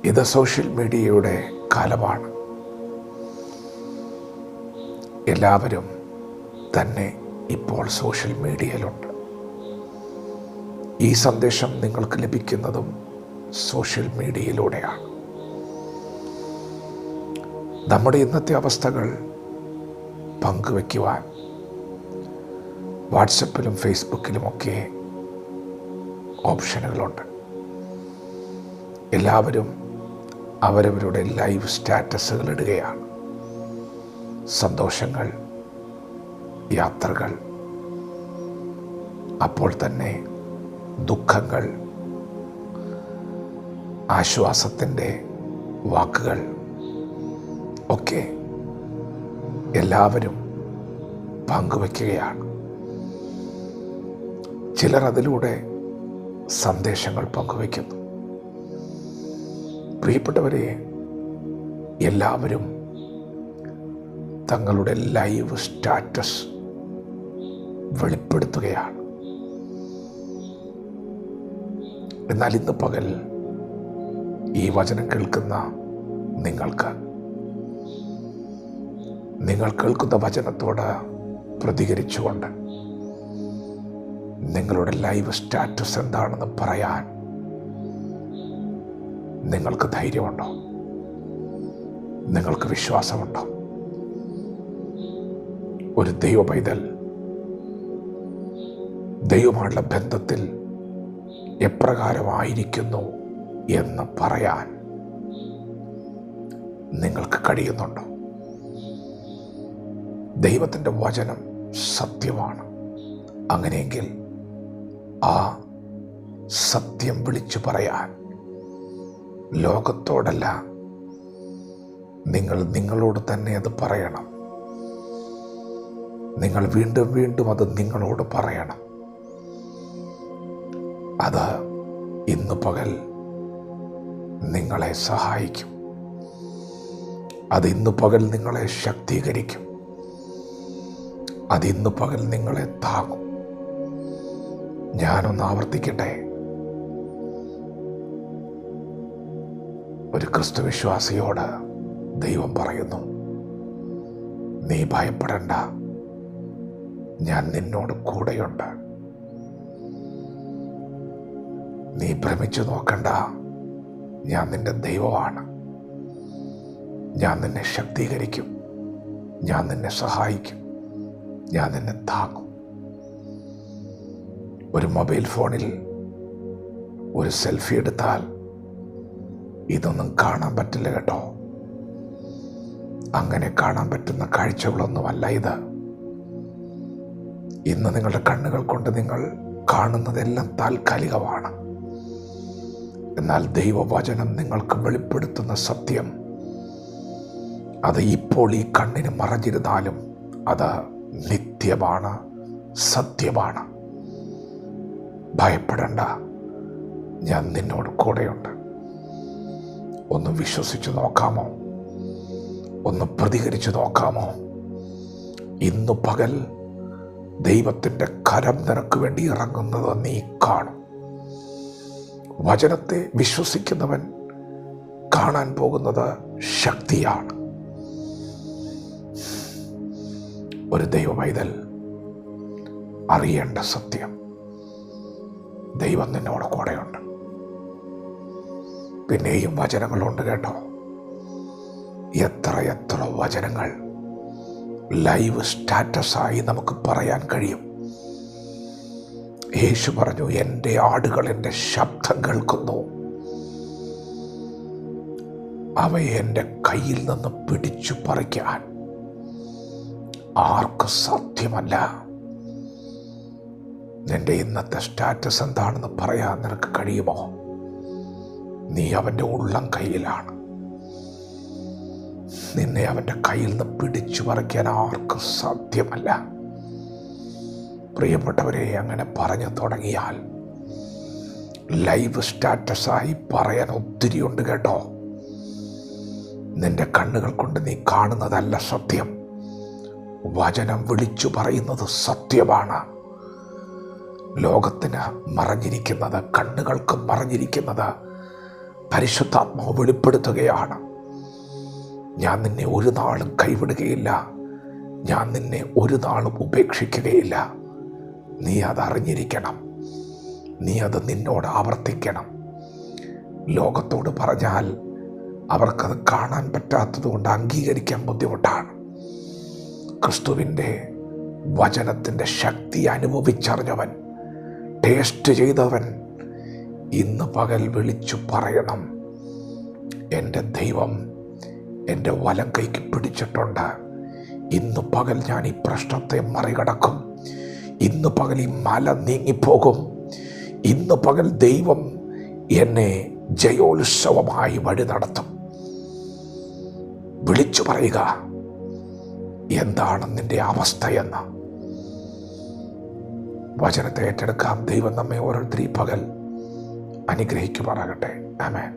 ഇത് സോഷ്യൽ മീഡിയയുടെ കാലമാണ്. എല്ലാവരും തന്നെ ഇപ്പോൾ സോഷ്യൽ മീഡിയയിലുണ്ട്. ഈ സന്ദേശം നിങ്ങൾക്ക് ലഭിക്കുന്നതും സോഷ്യൽ മീഡിയയിലൂടെയാണ്. നമ്മുടെ ഇന്നത്തെ അവസ്ഥകൾ പങ്കുവയ്ക്കുവാൻ വാട്സപ്പിലും ഫേസ്ബുക്കിലുമൊക്കെ ഓപ്ഷനുകളുണ്ട്. എല്ലാവരും അവരവരുടെ ലൈവ് സ്റ്റാറ്റസുകൾ ഇടുകയാണ്. സന്തോഷങ്ങൾ, യാത്രകൾ, അപ്പോൾ തന്നെ ദുഃഖങ്ങൾ, ആശ്വാസത്തിൻ്റെ വാക്കുകൾ ഒക്കെ എല്ലാവരും പങ്കുവയ്ക്കുകയാണ്. ചിലർ അതിലൂടെ സന്ദേശങ്ങൾ പങ്കുവയ്ക്കുന്നു. പ്രിയപ്പെട്ടവരെ, എല്ലാവരും തങ്ങളുടെ ലൈവ് സ്റ്റാറ്റസ് വെളിപ്പെടുത്തുകയാണ്. എന്നാൽ ഇന്ന് പകൽ ഈ വചനം കേൾക്കുന്ന നിങ്ങൾ കേൾക്കുന്ന വചനത്തോട് പ്രതികരിച്ചുകൊണ്ട് നിങ്ങളുടെ ലൈവ് സ്റ്റാറ്റസ് എന്താണെന്ന് പറയാൻ നിങ്ങൾക്ക് ധൈര്യമുണ്ടോ? നിങ്ങൾക്ക് വിശ്വാസമുണ്ടോ? ഒരു ദൈവ പൈതൽ ദൈവമായുള്ള ബന്ധത്തിൽ എപ്രകാരമായിരിക്കുന്നു എന്ന് പറയാൻ നിങ്ങൾക്ക് കഴിയുന്നുണ്ടോ? ദൈവത്തിൻ്റെ വചനം സത്യമാണ്. അങ്ങനെയെങ്കിൽ ആ സത്യം വിളിച്ചു പറയാൻ ലോകത്തോടല്ല, നിങ്ങളോട് തന്നെ അത് പറയണം. നിങ്ങൾ വീണ്ടും വീണ്ടും അത് നിങ്ങളോട് പറയണം. അത് ഇന്ന് പകൽ നിങ്ങളെ സഹായിക്കും. അത് ഇന്ന് പകൽ നിങ്ങളെ ശക്തീകരിക്കും. അത് ഇന്ന് പകൽ നിങ്ങളെ താങ്ങും. ഞാനൊന്ന് ആവർത്തിക്കട്ടെ. ഒരു ക്രിസ്തുവിശ്വാസിയോട് ദൈവം പറയുന്നു, നീ ഭയപ്പെടണ്ട, ഞാൻ നിന്നോട് കൂടെയുണ്ട്. നീ ഭ്രമിച്ചു നോക്കണ്ട, ഞാൻ നിന്റെ ദൈവമാണ്. ഞാൻ നിന്നെ ശക്തീകരിക്കും, ഞാൻ നിന്നെ സഹായിക്കും, ഞാൻ നിന്നെ താങ്ങും. ഒരു മൊബൈൽ ഫോണിൽ ഒരു സെൽഫി എടുത്താൽ ഇതൊന്നും കാണാൻ പറ്റില്ല കേട്ടോ. അങ്ങനെ കാണാൻ പറ്റുന്ന കാഴ്ചകളൊന്നുമല്ല ഇത്. ഇന്ന് നിങ്ങളുടെ കണ്ണുകൾ കൊണ്ട് നിങ്ങൾ കാണുന്നതെല്ലാം താൽക്കാലികമാണ്. എന്നാൽ ദൈവവചനം നിങ്ങൾക്ക് വെളിപ്പെടുത്തുന്ന സത്യം, അത് ഇപ്പോൾ ഈ കണ്ണിന് മറഞ്ഞിരുന്നാലും അത് നിത്യമാണ്, സത്യമാണ്. ഭയപ്പെടണ്ട, ഞാൻ നിന്നോട് കൂടെയുണ്ട്. ഒന്ന് വിശ്വസിച്ചു നോക്കാമോ? ഒന്ന് പ്രതികരിച്ചു നോക്കാമോ? ഇന്നു പകൽ ദൈവത്തിൻ്റെ കരം നിനക്ക് വേണ്ടി ഇറങ്ങുന്നത് നീ കാണും. വചനത്തെ വിശ്വസിക്കുന്നവൻ കാണാൻ പോകുന്നത് ശക്തിയാണ്. ഒരു ദൈവ പൈതൽ അറിയേണ്ട സത്യം, ദൈവം നിന്നോട് കൂടെയുണ്ട്. പിന്നെയും വചനങ്ങളുണ്ട് കേട്ടോ. എത്ര വചനങ്ങൾ ലൈവ് സ്റ്റാറ്റസായി നമുക്ക് പറയാൻ കഴിയും. യേശു പറഞ്ഞു, എൻ്റെ ആടുകൾ എൻ്റെ ശബ്ദം കേൾക്കുന്നു, അവയെ എൻ്റെ കയ്യിൽ നിന്ന് പിടിച്ചു പറിക്കാൻ ആർക്കും സാധ്യമല്ല. നിന്റെ ഇന്നത്തെ സ്റ്റാറ്റസ് എന്താണെന്ന് പറയാൻ നിനക്ക് കഴിയുമോ? നീ അവൻ്റെ ഉള്ളം കയ്യിലാണ്. നിന്നെ അവൻ്റെ കയ്യിൽ നിന്ന് പിടിച്ചു പറിക്കാൻ ആർക്കും സാധ്യമല്ല. പ്രിയപ്പെട്ടവരെ, അങ്ങനെ പറഞ്ഞു തുടങ്ങിയാൽ ലൈവ് സ്റ്റാറ്റസായി പറയാൻ ഒത്തിരിയുണ്ട് കേട്ടോ. നിന്റെ കണ്ണുകൾ കൊണ്ട് നീ കാണുന്നതല്ല സത്യം. വചനം വിളിച്ചു പറയുന്നത് സത്യമാണ്. ലോകത്തിന് മറഞ്ഞിരിക്കുന്നത്, കണ്ണുകൾക്ക് മറഞ്ഞിരിക്കുന്നത് പരിശുദ്ധാത്മാവ് വെളിപ്പെടുത്തുകയാണ്. ഞാൻ നിന്നെ ഒരു നാളും കൈവിടുകയില്ല, ഞാൻ നിന്നെ ഒരു നാളും ഉപേക്ഷിക്കുകയില്ല. നീ അതറിഞ്ഞിരിക്കണം, നീ അത് നിന്നോട് ആവർത്തിക്കണം. ലോകത്തോട് പറഞ്ഞാൽ അവർക്കത് കാണാൻ പറ്റാത്തത് കൊണ്ട് അംഗീകരിക്കാൻ ബുദ്ധിമുട്ടാണ്. ക്രിസ്തുവിൻ്റെ വചനത്തിൻ്റെ ശക്തി അനുഭവിച്ചറിഞ്ഞവൻ, ടേസ്റ്റ് ചെയ്തവൻ ഇന്ന് പകൽ വിളിച്ചു പറയണം, എൻ്റെ ദൈവം എൻ്റെ വലം കൈക്ക് പിടിച്ചിട്ടുണ്ട്. ഇന്ന് പകൽ ഞാൻ ഈ പ്രശ്നത്തെ മറികടക്കും. ഇന്ന് പകൽ ഈ മല നീങ്ങിപ്പോകും. ഇന്ന് പകൽ ദൈവം എന്നെ ജയോത്സവമായി വഴി നടത്തും. വിളിച്ചു പറയുക എന്താണ് നിന്റെ അവസ്ഥയെന്ന്. വചനത്തെ ഏറ്റെടുക്കാം. ദൈവം നമ്മെ ഓരോരുത്തരും പകൽ അനുഗ്രഹിക്കുമാറാകട്ടെ. ആമേൻ.